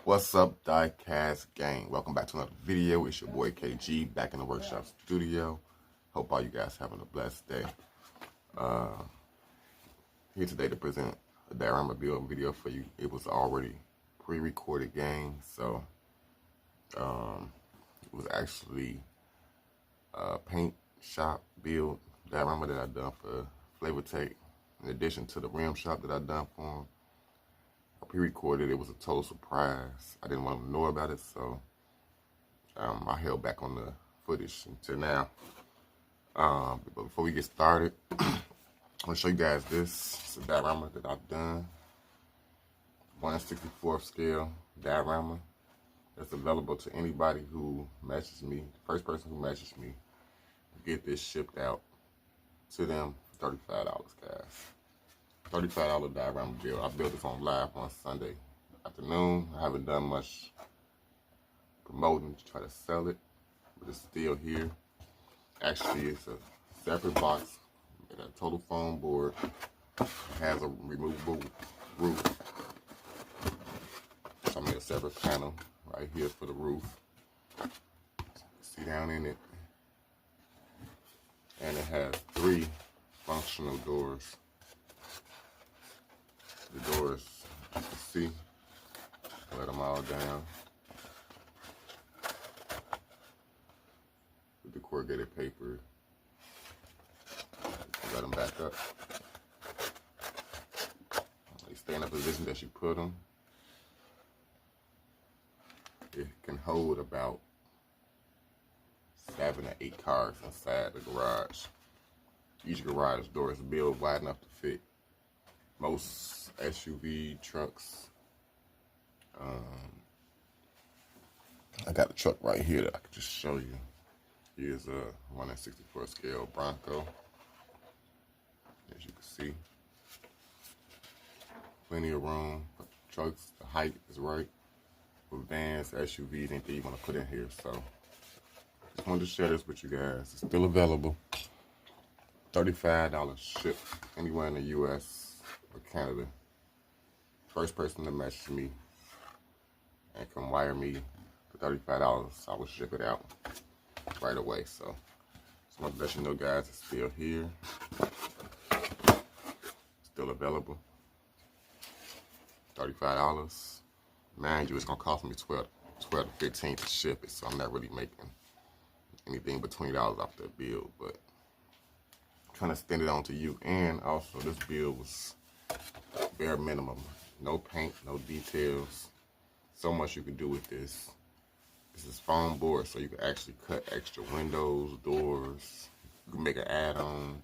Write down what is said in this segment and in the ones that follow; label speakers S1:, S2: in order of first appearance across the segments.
S1: What's up, Diecast gang? Welcome back to another video. It's your boy KG back in the workshop studio. Hope all you guys having a blessed day. Here today to present a diorama build video for you. It was already pre-recorded game, so it was actually a paint shop build diorama that I done for Flavatek, in addition to the rim shop that I done for him. I pre-recorded. It was a total surprise. I didn't want them to know about it, so I held back on the footage until now. But before we get started, I'm gonna show you guys this. It's a diorama that I've done. 1/64 scale diorama. It's available to anybody who messages me. The first person who messages me will get this shipped out to them for $35, guys. $35 diorama build. I built this on live on Sunday afternoon. I haven't done much promoting to try to sell it, but it's still here. Actually, it's a separate box with a total foam board. It has a removable roof. So I made a separate panel right here for the roof. See down in it. And it has 3 functional doors. The doors, you can see, let them all down with the corrugated paper. Let them back up. They stay in the position that you put them. It can hold about 7 or 8 cars inside the garage. Each garage door is built wide enough to fit most SUV trucks. I got a truck right here that I can just show you. Here's a 1/64 scale Bronco. As you can see, plenty of room for trucks. The height is right for vans, SUVs, anything you want to put in here. So just wanted to share this with you guys. It's still available. $35 shipped anywhere in the US or Canada. First person to message me and can wire me for $35, I will ship it out right away. So just want to let you know, guys, it's still here, still available. $35. Mind you, it's gonna cost me $12 to $15 to ship it, so I'm not really making anything but $20 off that build, but I'm trying to extend it on to you. And also, this build was bare minimum. No paint, no details. So much you can do with this. This is foam board, so you can actually cut extra windows, doors. You can make an add-on.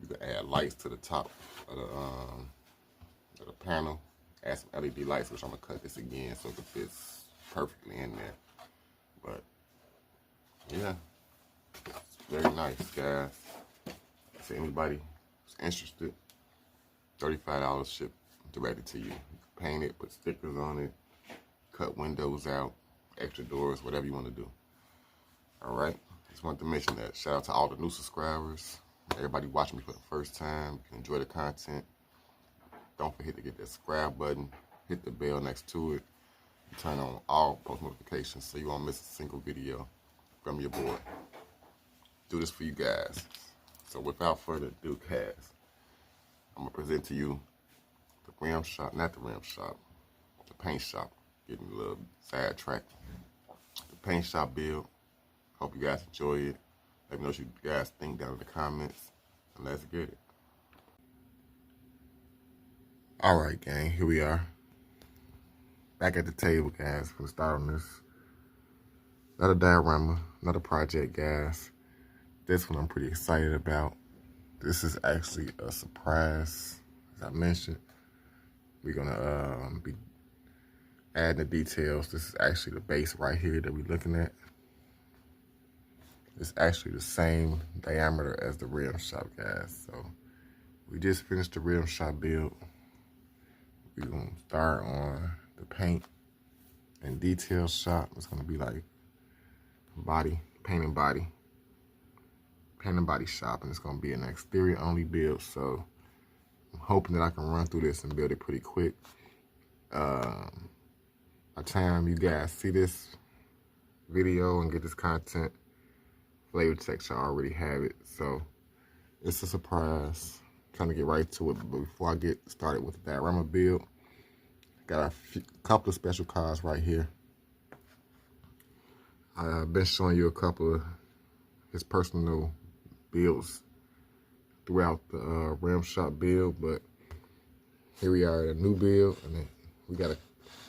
S1: You can add lights to the top of the panel. Add some LED lights, which I'm gonna cut this again so it fits perfectly in there. But yeah, it's very nice, guys. So anybody who's interested, $35 shipped directly to you. You can paint it, put stickers on it, cut windows out, extra doors, whatever you want to do. All right, just wanted to mention that. Shout out to all the new subscribers, everybody watching me for the first time. If you enjoy the content, don't forget to hit that subscribe button, hit the bell next to it, and turn on all post notifications so you won't miss a single video from your boy. Do this for you guys. So without further ado, guys, I'm gonna present to you the rim shop, not the rim shop, the paint shop. Getting a little sidetracked. The paint shop build. Hope you guys enjoy it. Let me know what you guys think down in the comments, and let's get it. All right, gang, here we are. Back at the table, guys. We'll start on this. Another diorama, another project, guys. This one I'm pretty excited about. This is actually a surprise, as I mentioned. We're gonna be adding the details. This is actually the base right here that we're looking at. It's actually the same diameter as the rim shop, guys. So we just finished the rim shop build. We're gonna start on the paint and detail shop. It's gonna be like body, paint and body shop, and it's gonna be an exterior only build. So I'm hoping that I can run through this and build it pretty quick. by the time you guys see this video and get this content, Flavatek should already have it. So it's a surprise. I'm trying to get right to it, but before I get started with the diorama build, got a couple of special cards right here. I've been showing you a couple of his personal builds throughout the Ram Shop build, but here we are at a new build, and then we got a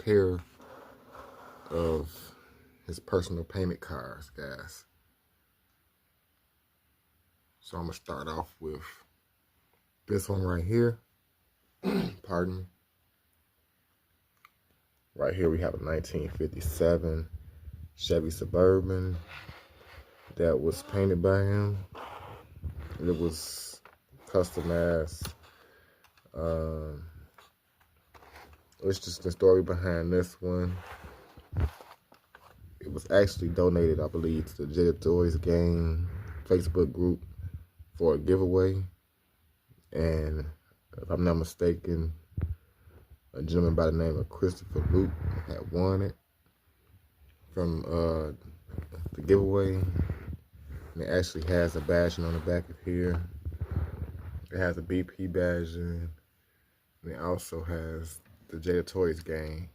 S1: pair of his personal payment cards, guys. So I'm gonna start off with this one right here. Pardon me. Right here we have a 1957 Chevy Suburban that was painted by him. It was customized. It's just the story behind this one. It was actually donated, I believe, to the Jada Toys Gang Facebook group for a giveaway. And if I'm not mistaken, a gentleman by the name of Christopher Luke had won it from the giveaway. And it actually has a badging on the back of here. It has a BP badging. And it also has the Jada Toys Gang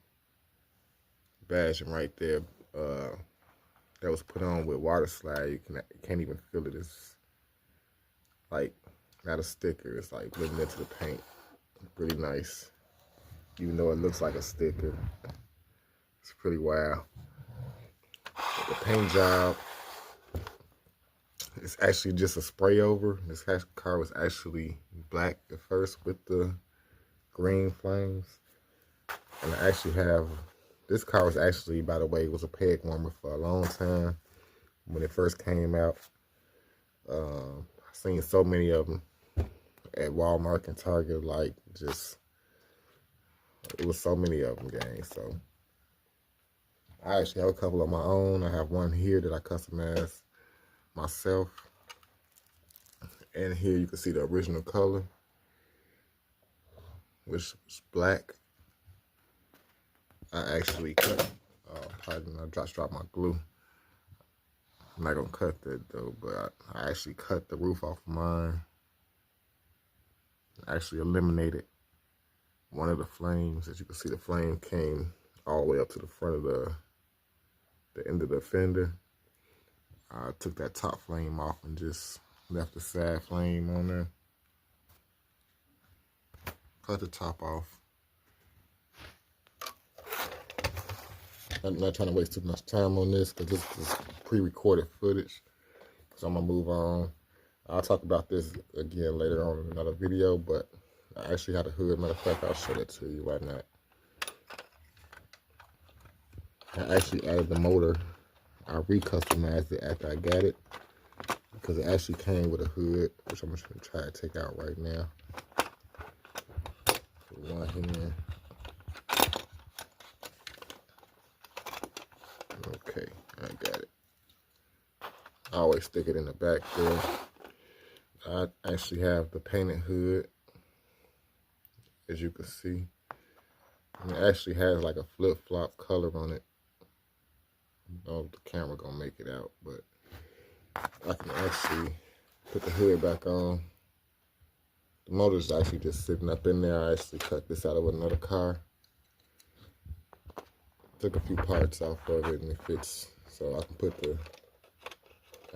S1: badging right there. That was put on with water slide. You can't even feel it. It's like not a sticker. It's like blending into the paint. Really nice. Even though it looks like a sticker, it's pretty wild. The paint job is actually just a spray over. This car was actually black at first with the green flames. And I actually have, this car was actually, by the way, was a peg warmer for a long time when it first came out. I've seen so many of them at Walmart and Target, like just, it was so many of them, gang. So I actually have a couple of my own. I have one here that I customized myself. And here you can see the original color, which is black. I actually cut, pardon, I just dropped my glue. I'm not gonna cut that though, but I actually cut the roof off of mine. I actually eliminated one of the flames. As you can see, the flame came all the way up to the front of the end of the fender. I took that top flame off and just left the side flame on there. Cut the top off. I'm not trying to waste too much time on this because this is pre-recorded footage. So I'm gonna move on. I'll talk about this again later on in another video, but I actually had a hood. Matter of fact, I'll show that to you right now. I actually added the motor. I re-customized it after I got it because it actually came with a hood, which I'm just gonna try to take out right now. With one hand. Okay, I got it. I always stick it in the back there. I actually have the painted hood, as you can see. And it actually has like a flip-flop color on it. I don't know if the camera gonna make it out, but I can actually put the hood back on. The motor's actually just sitting up in there. I actually cut this out of another car. Took a few parts off of it and it fits, so I can put the,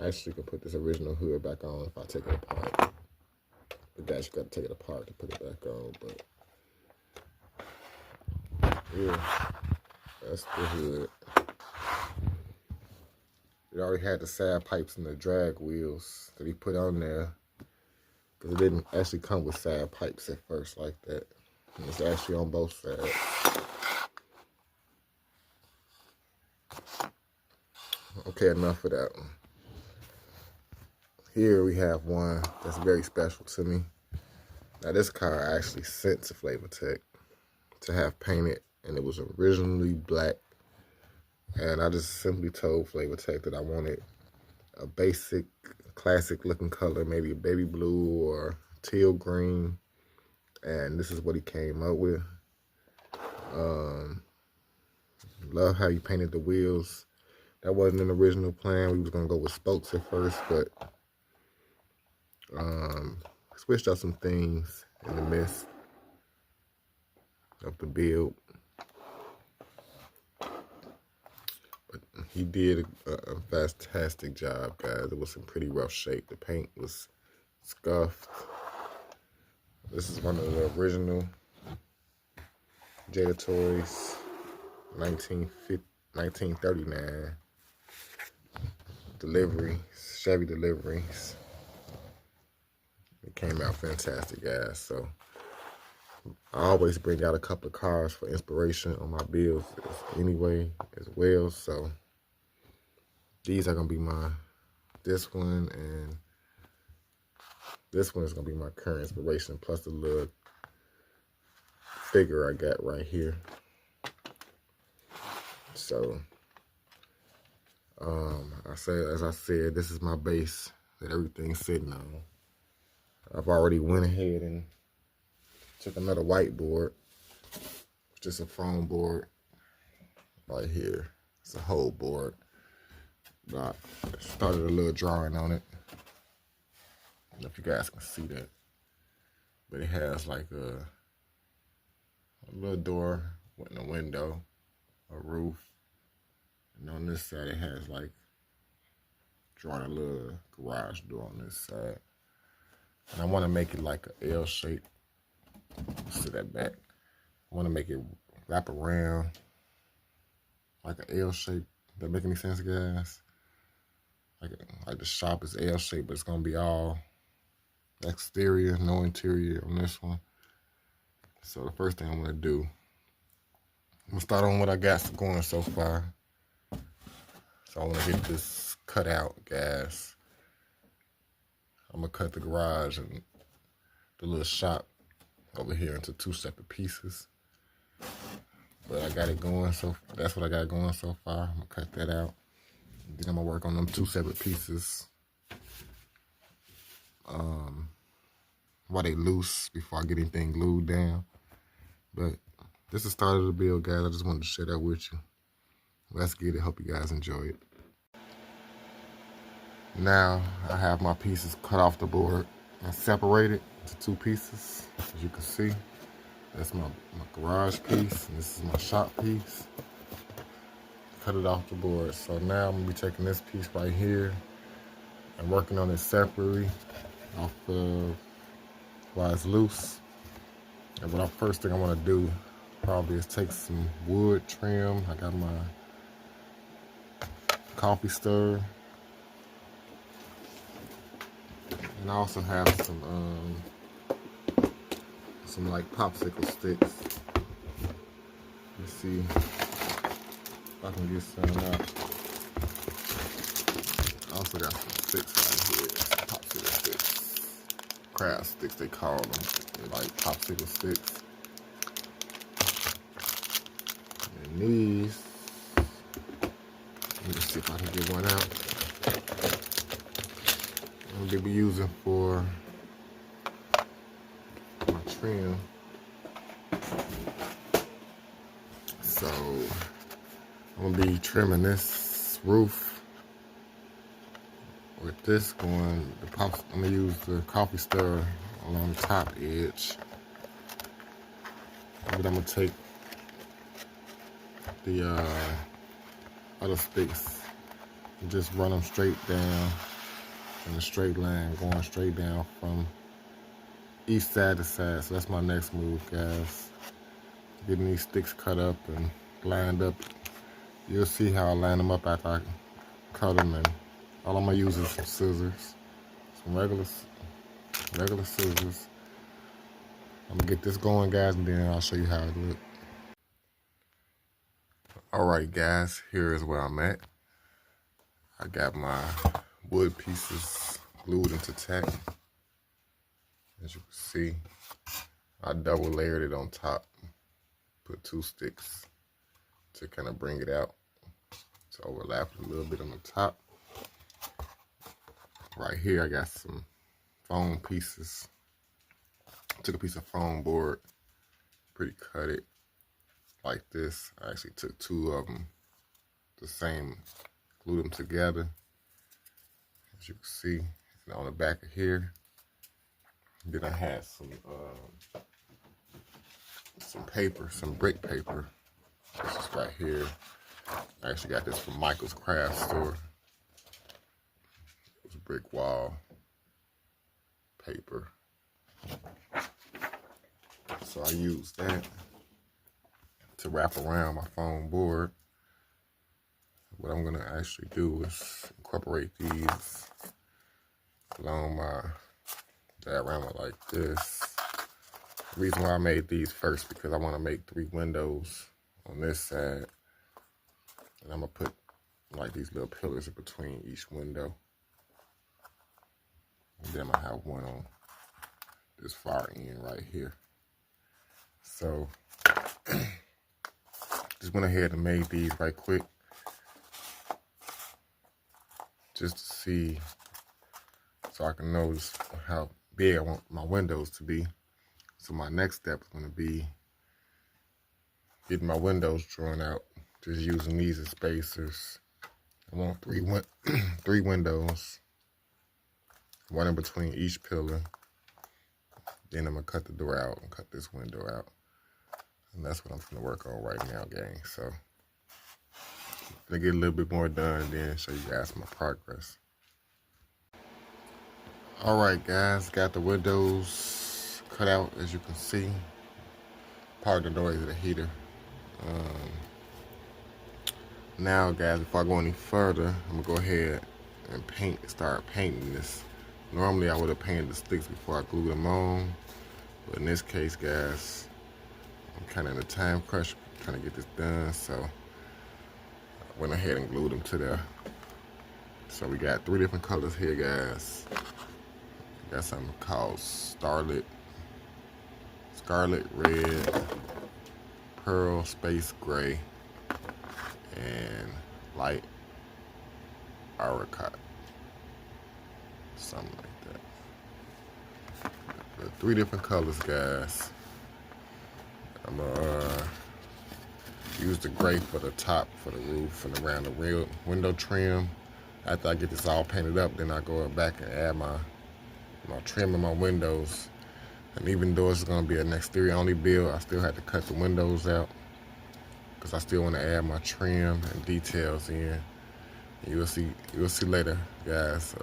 S1: actually can put this original hood back on if I take it apart. But guys, you gotta take it apart to put it back on, but yeah, that's the hood. It already had the side pipes and the drag wheels that he put on there, because it didn't actually come with side pipes at first like that. And it's actually on both sides. Okay, enough of that one. Here we have one that's very special to me. Now this car I actually sent to Flavatek to have painted, and it was originally black. And I just simply told Flavatek that I wanted a basic, classic looking color, maybe a baby blue or teal green. And this is what he came up with. Love how you painted the wheels. That wasn't an original plan. We was gonna go with spokes at first, but switched up some things in the midst of the build. But he did a fantastic job, guys. It was in pretty rough shape. The paint was scuffed. This is one of the original Jada Toys, 1939 deliveries, Chevy deliveries. It came out fantastic, guys. So I always bring out a couple of cars for inspiration on my builds anyway as well. So these are gonna be this one and this one is gonna be my current inspiration, plus the little figure I got right here. So as I said, this is my base that everything's sitting on. I've already went ahead and took another whiteboard, which is a foam board right here. It's a whole board. But I started a little drawing on it. I don't know if you guys can see that. But it has like a little door with a window, a roof. And on this side it has like drawn a little garage door on this side. And I want to make it like an L shape. See that back. I want to make it wrap around like an L shape. That make any sense, guys? Like the shop is L shape, but it's gonna be all exterior, no interior on this one. So the first thing I'm gonna do, I'm gonna start on what I got going so far. So I want to get this cut out, guys. I'm gonna cut the garage and the little shop over here into two separate pieces. But I got it going, so that's what I got going so far. I'm gonna cut that out. Then I'm gonna work on them two separate pieces while they loose before I get anything glued down. But this is the start of the build, guys. I just wanted to share that with you. Let's get it. Hope you guys enjoy it. Now I have my pieces cut off the board and separated to two pieces. As you can see, that's my garage piece, and this is my shop piece. Cut it off the board. So now I'm gonna be taking this piece right here and working on it separately off of while it's loose. And what first thing I want to do probably is take some wood trim. I got my coffee stirrer, and I also have some like popsicle sticks. Let's see if I can get some out. I also got some sticks right here, popsicle sticks, crab sticks they call them. They're like popsicle sticks. And these, let me see if I can get one out. I'm gonna be using for my trim. So I'm gonna be trimming this roof with this going. I'm gonna use the coffee stirrer along the top edge. But I'm gonna take the other sticks and just run them straight down in a straight line, going straight down from east side to side. So that's my next move, guys. Getting these sticks cut up and lined up. You'll see how I line them up after I cut them, and all I'm gonna use is some scissors, some regular scissors. I'm gonna get this going, guys, and then I'll show you how it looks. Alright, guys, here is where I'm at. I got my wood pieces glued into tack. As you can see, I double layered it on top. Put two sticks to kind of bring it out, to overlap it a little bit on the top. Right here, I got some foam pieces. Took a piece of foam board, pre-cut it, like this. I actually took two of them, the same, glued them together, as you can see, and on the back of here. Then I had some paper, some brick paper. This is right here. I actually got this from Michael's craft store. It was brick wall paper. So I used that to wrap around my foam board. What I'm gonna actually do is incorporate these along my diorama like this. The reason why I made these first, because I want to make 3 windows on this side, and I'm gonna put like these little pillars in between each window, and then I'm gonna have one on this far end right here. So just went ahead and made these right quick, just to see, so I can notice how big I want my windows to be. So my next step is going to be getting my windows drawn out, just using these as spacers. I want 3 windows, one in between each pillar. Then I'm going to cut the door out and cut this window out. And that's what I'm going to work on right now, gang. So I'm going to get a little bit more done and then show you guys my progress. Alright guys, got the windows cut out, as you can see. Part of the noise of the heater. Now guys, before I go any further, I'm going to go ahead and start painting this. Normally I would have painted the sticks before I glued them on. But in this case guys, I'm kind of in a time crunch trying to get this done. So I went ahead and glued them to there. So we got 3 different colors here guys. Got something called Scarlet Red, Pearl Space Gray, and Light Apricot. Something like that. But 3 different colors, guys. I'm gonna use the gray for the top, for the roof, and around the real window trim. After I get this all painted up, then I go back and add my trim in my windows. And even though it's going to be an exterior only build, I still have to cut the windows out because I still want to add my trim and details in. And you'll see later, guys,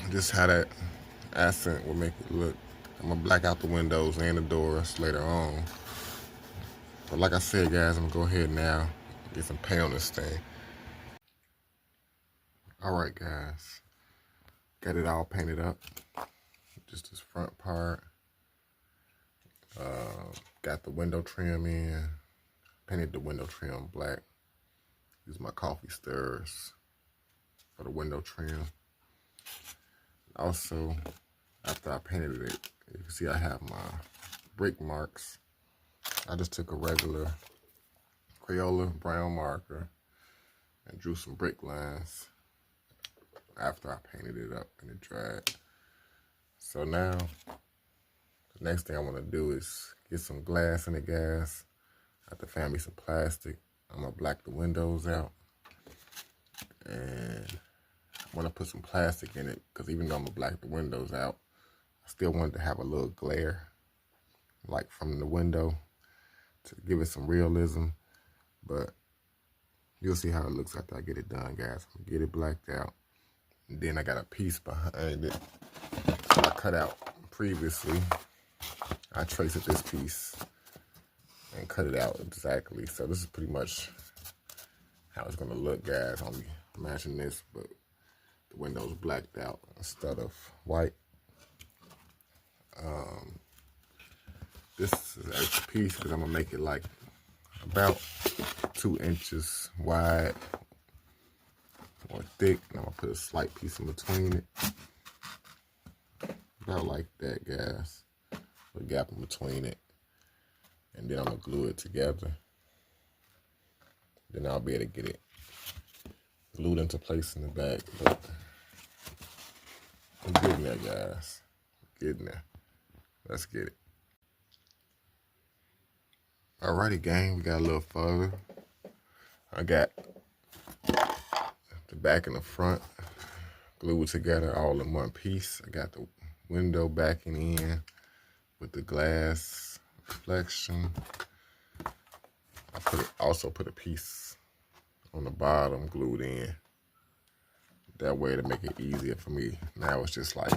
S1: just how that accent will make it look. I'm going to black out the windows and the doors later on. But like I said, guys, I'm going to go ahead now and get some paint on this thing. Alright, guys. Got it all painted up. Just this front part. Got the window trim in. Painted the window trim black. Use my coffee stirrers for the window trim. Also, after I painted it, you can see I have my brick marks. I just took a regular Crayola brown marker and drew some brick lines after I painted it up and it dried. So now, the next thing I want to do is get some glass in it, guys. I have to find me some plastic. I'm going to black the windows out. And I want to put some plastic in it because even though I'm going to black the windows out, I still wanted to have a little glare, like from the window, to give it some realism. But you'll see how it looks after I get it done, guys. I'm going to get it blacked out. And then I got a piece behind it that I cut out previously. I traced this piece and cut it out exactly. So this is pretty much how it's going to look, guys. Only matching this, but the window's blacked out instead of white. This is an extra piece because I'm going to make it like about 2 inches wide or thick, and I'm gonna put a slight piece in between it, about like that, guys. Put a gap in between it, and then I'm gonna glue it together. Then I'll be able to get it glued into place in the back. But I'm getting there, guys. I'm getting there. Let's get it. Alrighty, gang, we got a little further. I got the back and the front glued together all in one piece. I got the window backing in with the glass reflection. I also put a piece on the bottom glued in. That way to make it easier for me. Now it's just like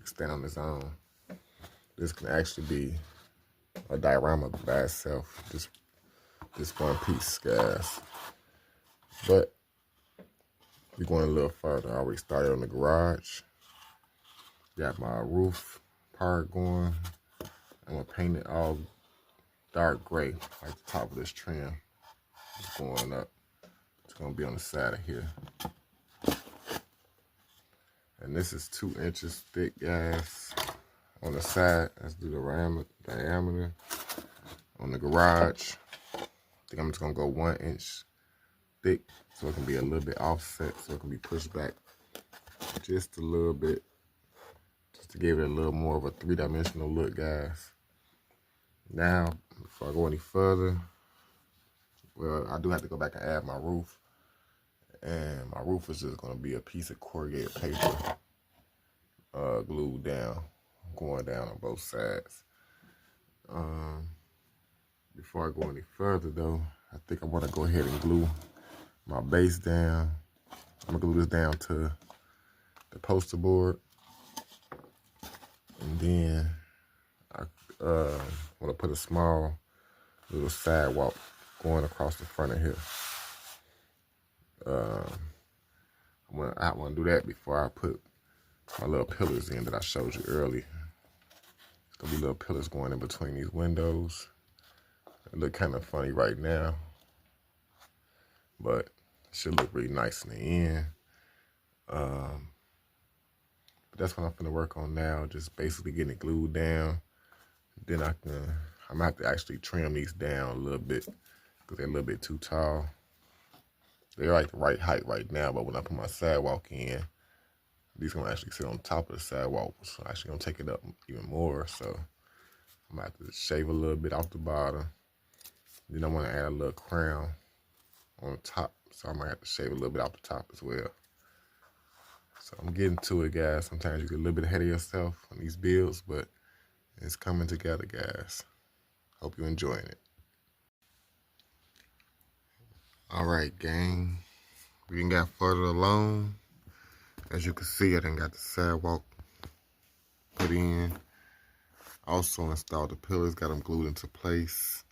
S1: stand on its own. This can actually be a diorama by itself. This one piece, guys. But we're going a little further. I already started on the garage. Got my roof part going. I'm gonna paint it all dark gray, like the top of this trim. It's going up. It's gonna be on the side of here. And this is 2 inches thick, guys. On the side, let's do the diameter. On the garage, I think I'm just gonna go 1 inch thick so it can be a little bit offset, so it can be pushed back just a little bit, just to give it a little more of a 3-dimensional look, guys. Now, before I go any further, well, I do have to go back and add my roof. And my roof is just gonna be a piece of corrugated paper glued down, going down on both sides. Before I go any further though, I think I wanna go ahead and glue my base down. I'm gonna glue this down to the poster board. And then I wanna put a small little sidewalk going across the front of here. I want to do that before I put my little pillars in that I showed you earlier. It's going to be little pillars going in between these windows. It look kind of funny right now, but it should look really nice in the end. But that's what I'm going to work on now, just basically getting it glued down. Then I'm going to have to actually trim these down a little bit because they're a little bit too tall. They're like the right height right now, but when I put my sidewalk in, these gonna actually sit on top of the sidewalk. So I'm actually gonna take it up even more. So I'm gonna have to shave a little bit off the bottom. Then I wanna add a little crown on the top. So I might have to shave a little bit off the top as well. So I'm getting to it, guys. Sometimes you get a little bit ahead of yourself on these builds, but it's coming together, guys. Hope you're enjoying it. All right, gang. We done got further along. As you can see, I done got the sidewalk put in. Also installed the pillars, got them glued into place.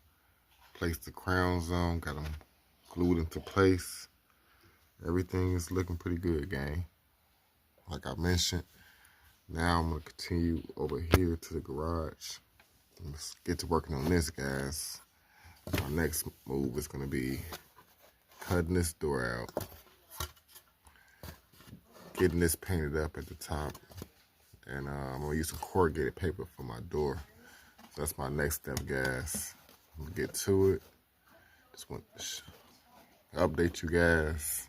S1: Placed the crowns on, got them glued into place. Everything is looking pretty good, gang. Like I mentioned, now I'm gonna continue over here to the garage. Let's get to working on this, guys. My next move is gonna be cutting this door out, getting this painted up at the top, and I'm gonna use some corrugated paper for my door. So that's my next step, guys. I'm gonna get to it. Just want to update you guys.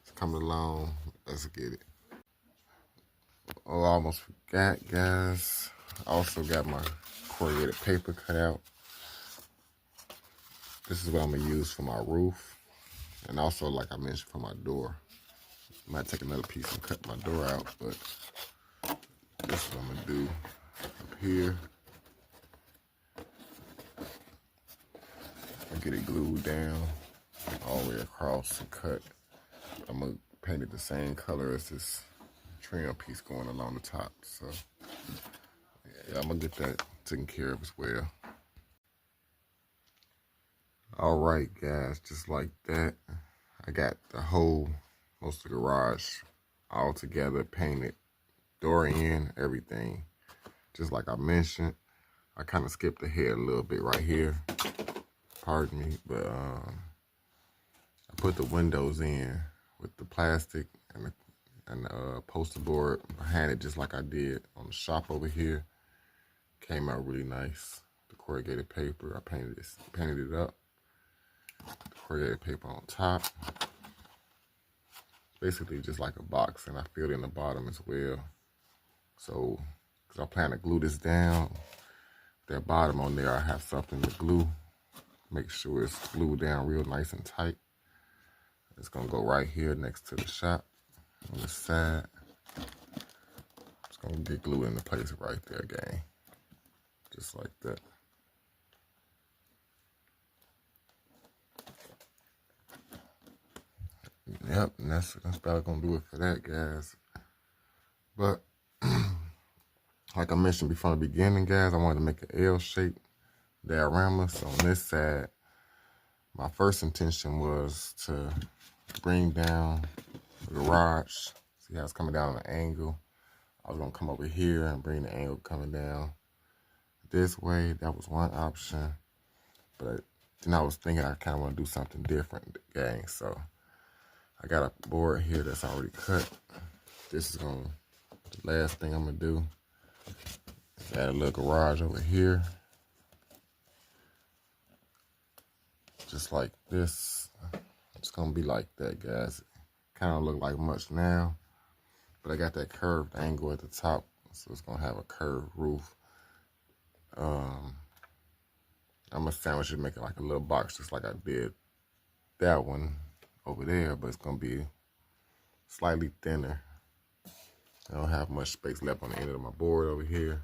S1: It's coming along. Let's get it. Oh, I almost forgot, guys. I also got my corrugated paper cut out. This is what I'm gonna use for my roof. And also, like I mentioned, for my door. I might take another piece and cut my door out, but this is what I'm gonna do up here. I'll get it glued down all the way across and cut. I'm gonna paint it the same color as this trim piece going along the top. So yeah, I'm gonna get that taken care of as well. All right, guys, just like that, I got the whole, most of the garage all together, painted, door in, everything. Just like I mentioned, I kind of skipped ahead a little bit right here. Pardon me, but I put the windows in with the plastic and the poster board behind it, just like I did on the shop over here. Came out really nice. The corrugated paper, I painted it up. The corrugated paper on top. Basically just like a box, and I filled in the bottom as well. So, because I plan to glue this down, that bottom on there, I have something to glue Make sure it's glued down real nice and tight. It's gonna go right here next to the shop on the side. It's gonna get glued into place right there, gang. Just like that. Yep, and that's about gonna do it for that, guys. But like I mentioned before the beginning, guys, I wanted to make an L-shaped diorama. So on this side, my first intention was to bring down the garage. See how it's coming down on an angle. I was gonna come over here and bring the angle coming down this way. That was one option. But then I was thinking I kind of want to do something different, gang. So I got a board here that's already cut. This is the last thing I'm gonna do. Add a little garage over here. Just like this. It's gonna be like that, guys. Kind of look like much now, but I got that curved angle at the top, so it's gonna have a curved roof. I'm gonna sandwich it, make it like a little box, just like I did that one over there, but it's gonna be slightly thinner. I don't have much space left on the end of my board over here,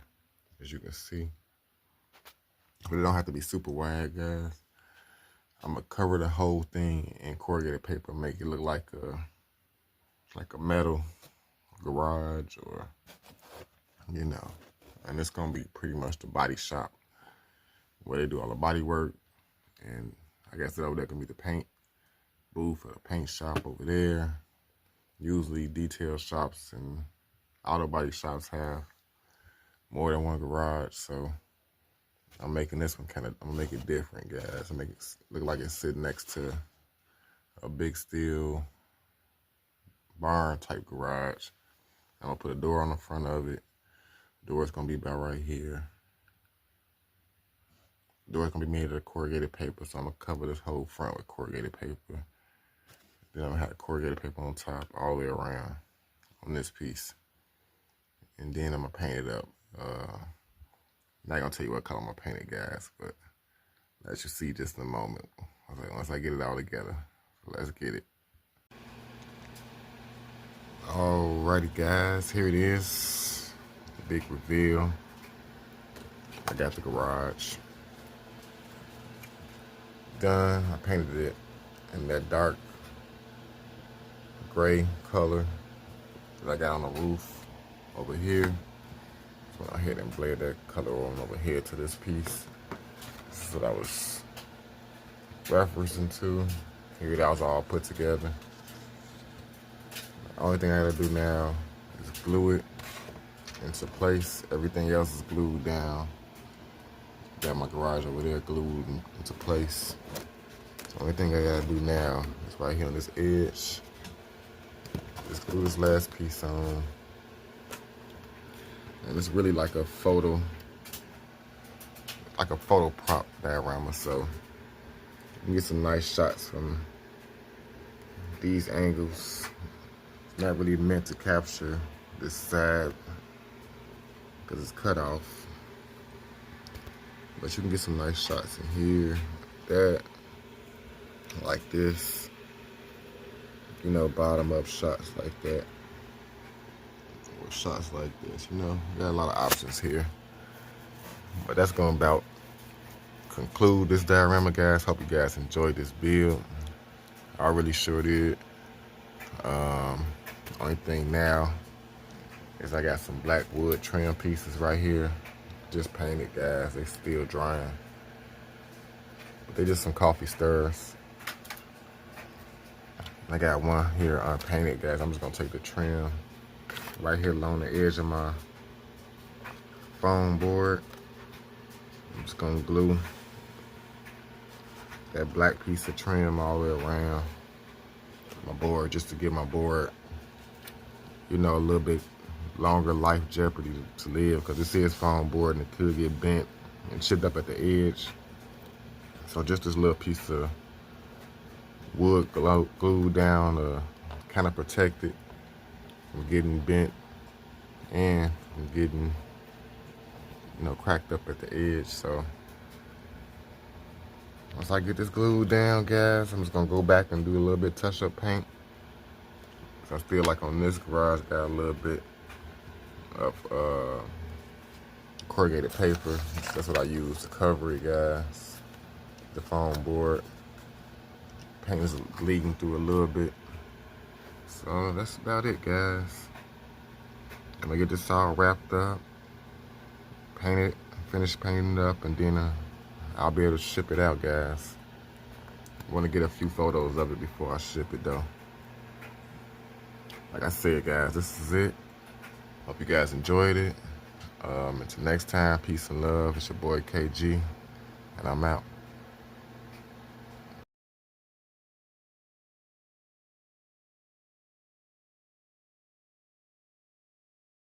S1: as you can see. But it don't have to be super wide, guys. I'm gonna cover the whole thing in corrugated paper, make it look like a metal garage, or you know. And it's gonna be pretty much the body shop where they do all the body work. And I guess over there can be the paint booth or the paint shop over there. Usually detail shops and auto body shops have more than one garage, so I'm making this one I'm gonna make it different, guys. I'm make it look like it's sitting next to a big steel barn type garage. I'm gonna put a door on the front of it. The door's gonna be about right here. The door's gonna be made of corrugated paper, so I'm gonna cover this whole front with corrugated paper. Then I'm gonna have corrugated paper on top all the way around on this piece. And then I'm gonna paint it up. Not gonna tell you what color I'm gonna paint it, guys, but let you see just in a moment. Once I get it all together. So let's get it. Alrighty, guys, here it is. The big reveal. I got the garage done. I painted it in that dark gray color that I got on the roof over here. So I went ahead and bled that color on over here to this piece. This is what I was referencing to. Here that was all put together. The only thing I gotta do now is glue it into place. Everything else is glued down. Got my garage over there glued into place. The only thing I gotta do now is right here on this edge. Just glue this last piece on. And it's really like a photo prop diorama, so you can get some nice shots from these angles. It's not really meant to capture this side because it's cut off, but you can get some nice shots in here, that, like this, you know, bottom up shots like that. Shots like this, you know, got a lot of options here. But that's gonna about conclude this diorama, guys. Hope you guys enjoyed this build. I really sure did. Only thing now is I got some black wood trim pieces right here, just painted, guys. They still drying, but they just some coffee stirrers. I got one here unpainted, guys. I'm just gonna take the trim right here along the edge of my foam board. I'm just gonna glue that black piece of trim all the way around my board, just to give my board, you know, a little bit longer life jeopardy to live, because this is foam board and it could get bent and chipped up at the edge. So just this little piece of wood glued down to kind of protect it from getting bent and from getting, you know, cracked up at the edge. So Once I get this glued down, guys, I'm just gonna go back and do a little bit touch-up paint. So I still, like on this garage, got a little bit of corrugated paper. That's what I use to cover it, guys. The foam board. Paint is bleeding through a little bit. So that's about it, guys. I'm gonna get this all wrapped up, paint it, finish painting it up, and then I'll be able to ship it out, guys. I want to get a few photos of it before I ship it, though. Like I said, guys, this is it. Hope you guys enjoyed it. Until next time, peace and love. It's your boy KG, and I'm out.